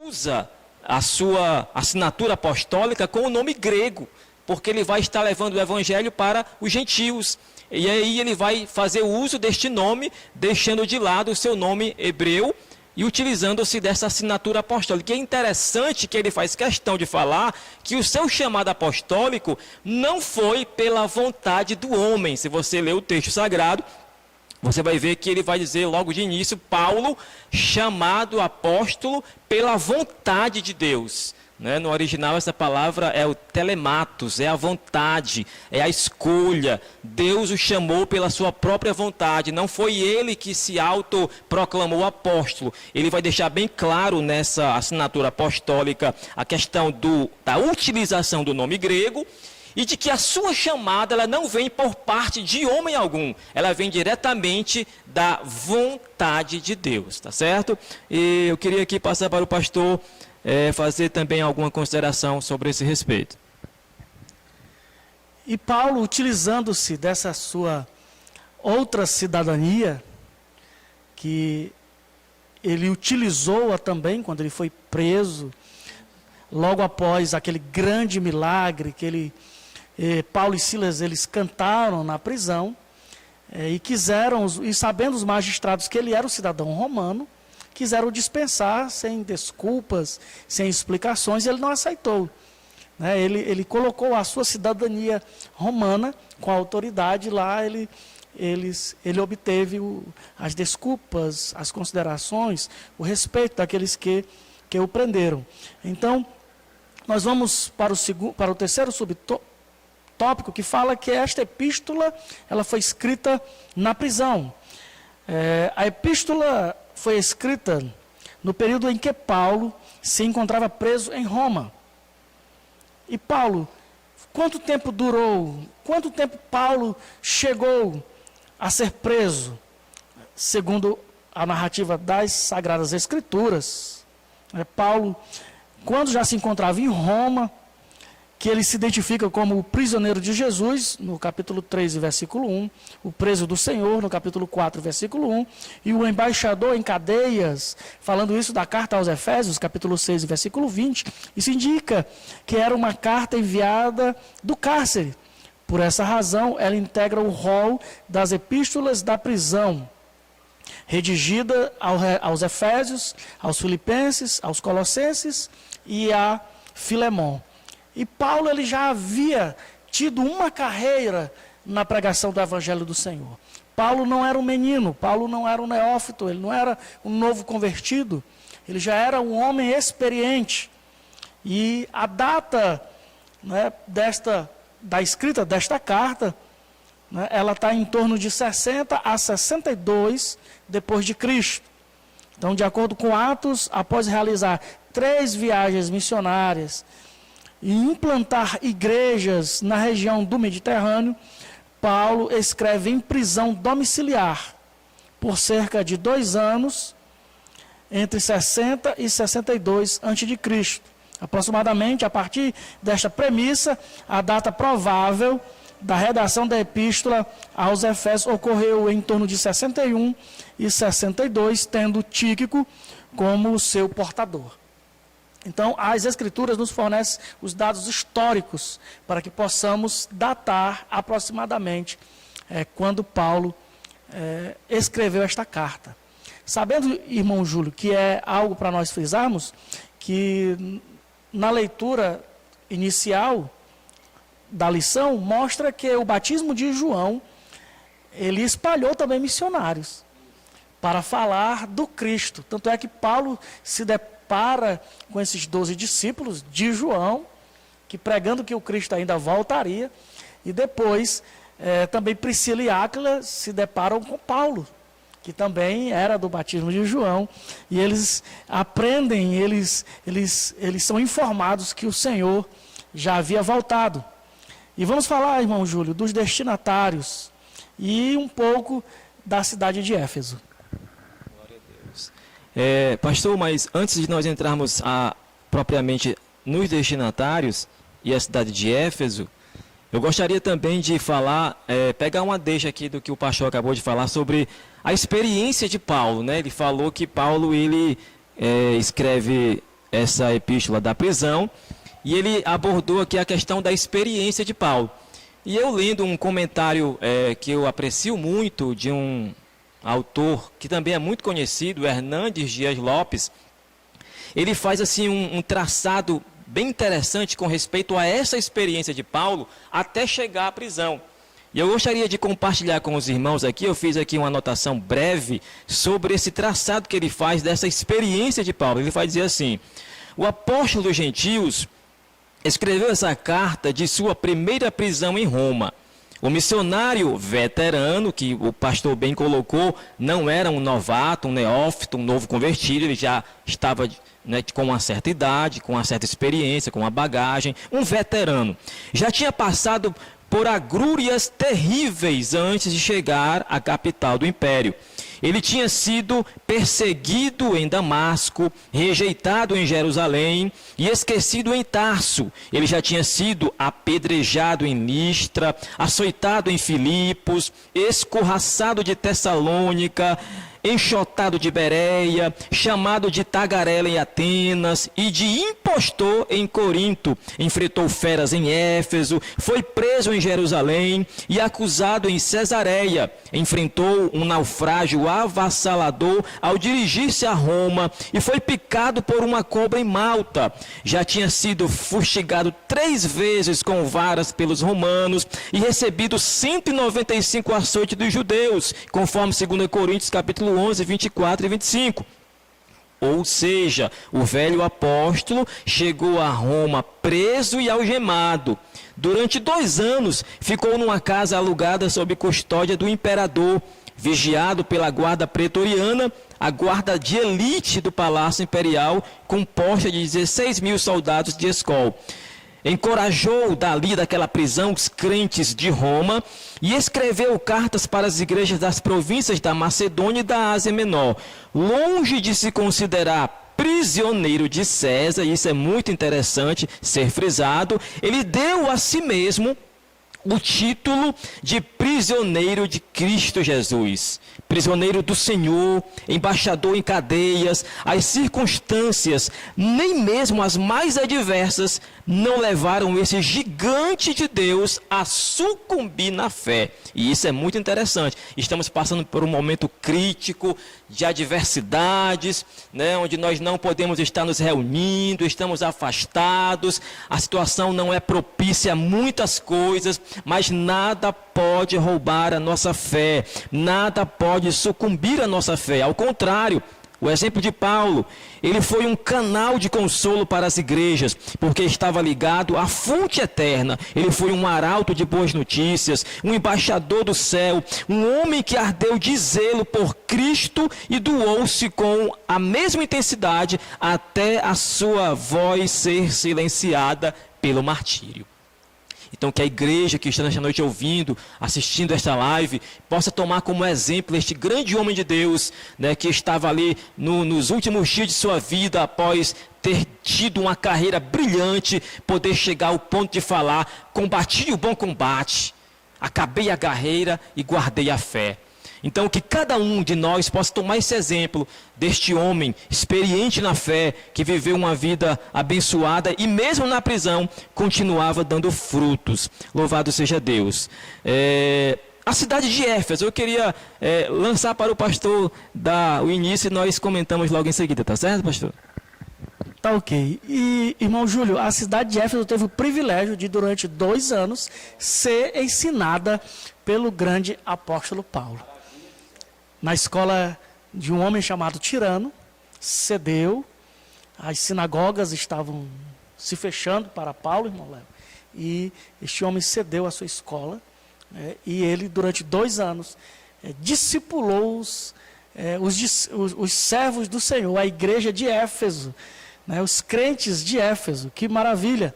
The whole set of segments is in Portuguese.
usa a sua assinatura apostólica com o nome grego, porque ele vai estar levando o evangelho para os gentios. E aí ele vai fazer o uso deste nome, deixando de lado o seu nome hebreu e utilizando-se dessa assinatura apostólica. E é interessante que ele faz questão de falar que o seu chamado apostólico não foi pela vontade do homem. Se você ler o texto sagrado, você vai ver que ele vai dizer logo de início, Paulo, chamado apóstolo pela vontade de Deus. No original essa palavra é o telematos, é a vontade, é a escolha. Deus o chamou pela sua própria vontade, não foi ele que se autoproclamou apóstolo. Ele vai deixar bem claro nessa assinatura apostólica a questão da utilização do nome grego, e de que a sua chamada ela não vem por parte de homem algum, ela vem diretamente da vontade de Deus, tá certo? E eu queria aqui passar para o pastor fazer também alguma consideração sobre esse respeito. E Paulo, utilizando-se dessa sua outra cidadania, que ele utilizou-a também quando ele foi preso, logo após aquele grande milagre que Paulo e Silas, eles cantaram na prisão, e quiseram, e sabendo os magistrados que ele era um cidadão romano, quiseram dispensar sem desculpas, sem explicações, e ele não aceitou. Ele colocou a sua cidadania romana com a autoridade lá, ele obteve as desculpas, as considerações, o respeito daqueles que o prenderam. Então, nós vamos para o terceiro subtópico, que fala que esta epístola ela foi escrita na prisão. A epístola foi escrita no período em que Paulo se encontrava preso em Roma. E Paulo, quanto tempo durou? Quanto tempo Paulo chegou a ser preso? Segundo a narrativa das Sagradas Escrituras, Paulo, quando já se encontrava em Roma, que ele se identifica como o prisioneiro de Jesus, no capítulo 3, versículo 1, o preso do Senhor, no capítulo 4, versículo 1, e o embaixador em cadeias, falando isso da carta aos Efésios, capítulo 6, versículo 20, isso indica que era uma carta enviada do cárcere. Por essa razão, ela integra o rol das epístolas da prisão, redigida aos Efésios, aos Filipenses, aos Colossenses e a Filemon. E Paulo ele já havia tido uma carreira na pregação do Evangelho do Senhor. Paulo não era um menino, Paulo não era um neófito, ele não era um novo convertido, ele já era um homem experiente. E a data da escrita desta carta, ela está em torno de 60 a 62 depois de Cristo. Então, de acordo com Atos, após realizar 3 viagens missionárias, e implantar igrejas na região do Mediterrâneo, Paulo escreve em prisão domiciliar por cerca de 2 anos, entre 60 e 62 a.C. Aproximadamente, a partir desta premissa, a data provável da redação da epístola aos Efésios ocorreu em torno de 61 e 62, tendo Tíquico como seu portador. Então, as Escrituras nos fornecem os dados históricos para que possamos datar aproximadamente quando Paulo escreveu esta carta. Sabendo, irmão Júlio, que é algo para nós frisarmos, que na leitura inicial da lição, mostra que o batismo de João, ele espalhou também missionários para falar do Cristo. Tanto é que Paulo se depara com esses 12 discípulos de João, que pregando que o Cristo ainda voltaria, e depois também Priscila e Áquila se deparam com Paulo, que também era do batismo de João, e eles aprendem, eles são informados que o Senhor já havia voltado. E vamos falar, irmão Júlio, dos destinatários e um pouco da cidade de Éfeso. Pastor, mas antes de nós entrarmos propriamente nos destinatários e a cidade de Éfeso, eu gostaria também de falar, pegar uma deixa aqui do que o pastor acabou de falar sobre a experiência de Paulo, né? Ele falou que Paulo ele escreve essa epístola da prisão, e ele abordou aqui a questão da experiência de Paulo. E eu lendo um comentário que eu aprecio muito, de um autor que também é muito conhecido, Hernandes Dias Lopes, ele faz assim um traçado bem interessante com respeito a essa experiência de Paulo até chegar à prisão. E eu gostaria de compartilhar com os irmãos aqui, eu fiz aqui uma anotação breve sobre esse traçado que ele faz dessa experiência de Paulo. Ele vai dizer assim: o apóstolo dos gentios escreveu essa carta de sua primeira prisão em Roma. O missionário veterano, que o pastor bem colocou, não era um novato, um neófito, um novo convertido, ele já estava com uma certa idade, com uma certa experiência, com uma bagagem, um veterano. Já tinha passado por agrúrias terríveis antes de chegar à capital do império. Ele tinha sido perseguido em Damasco, rejeitado em Jerusalém e esquecido em Tarso. Ele já tinha sido apedrejado em Listra, açoitado em Filipos, escorraçado de Tessalônica, enxotado de Bereia, chamado de tagarela em Atenas e de impostor em Corinto. Enfrentou feras em Éfeso, foi preso em Jerusalém e acusado em Cesareia. Enfrentou um naufrágio avassalador ao dirigir-se a Roma e foi picado por uma cobra em Malta. Já tinha sido fustigado 3 vezes com varas pelos romanos e recebido 195 açoites dos judeus, conforme 2 Coríntios capítulo 11, 24 e 25. Ou seja, o velho apóstolo chegou a Roma preso e algemado. Durante 2 anos, ficou numa casa alugada sob custódia do imperador, vigiado pela guarda pretoriana, a guarda de elite do Palácio Imperial, composta de 16.000 soldados de escol. Encorajou daquela prisão os crentes de Roma e escreveu cartas para as igrejas das províncias da Macedônia e da Ásia Menor. Longe de se considerar prisioneiro de César, e isso é muito interessante ser frisado, ele deu a si mesmo o título de prisioneiro de Cristo Jesus, prisioneiro do Senhor, embaixador em cadeias. As circunstâncias, nem mesmo as mais adversas, não levaram esse gigante de Deus a sucumbir na fé. E isso é muito interessante. Estamos passando por um momento crítico de adversidades, onde nós não podemos estar nos reunindo, estamos afastados, a situação não é propícia a muitas coisas, mas nada pode roubar a nossa fé, nada pode sucumbir a nossa fé. Ao contrário, o exemplo de Paulo, ele foi um canal de consolo para as igrejas, porque estava ligado à fonte eterna. Ele foi um arauto de boas notícias, um embaixador do céu, um homem que ardeu de zelo por Cristo e doou-se com a mesma intensidade até a sua voz ser silenciada pelo martírio. Então, que a igreja que está nesta noite ouvindo, assistindo esta live, possa tomar como exemplo este grande homem de Deus, que estava ali nos últimos dias de sua vida, após ter tido uma carreira brilhante, poder chegar ao ponto de falar: combati o bom combate, acabei a carreira e guardei a fé. Então, que cada um de nós possa tomar esse exemplo deste homem experiente na fé, que viveu uma vida abençoada e mesmo na prisão continuava dando frutos. Louvado seja Deus. A cidade de Éfeso, eu queria lançar para o pastor dar o início e nós comentamos logo em seguida, tá certo, pastor? Tá ok. E, irmão Júlio, a cidade de Éfeso teve o privilégio de, durante 2 anos, ser ensinada pelo grande apóstolo Paulo. Na escola de um homem chamado Tirano, cedeu, as sinagogas estavam se fechando para Paulo, irmão Léo, e este homem cedeu a sua escola, e ele, durante 2 anos, discipulou os servos do Senhor, a igreja de Éfeso, os crentes de Éfeso. Que maravilha!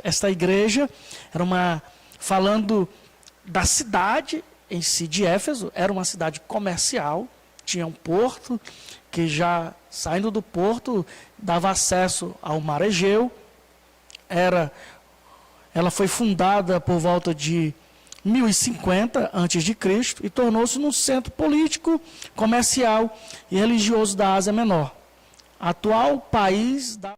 Esta igreja era falando da cidade em si de Éfeso, era uma cidade comercial, tinha um porto, que já saindo do porto dava acesso ao mar Egeu. Ela foi fundada por volta de 1050 a.C. e tornou-se um centro político, comercial e religioso da Ásia Menor. atual país da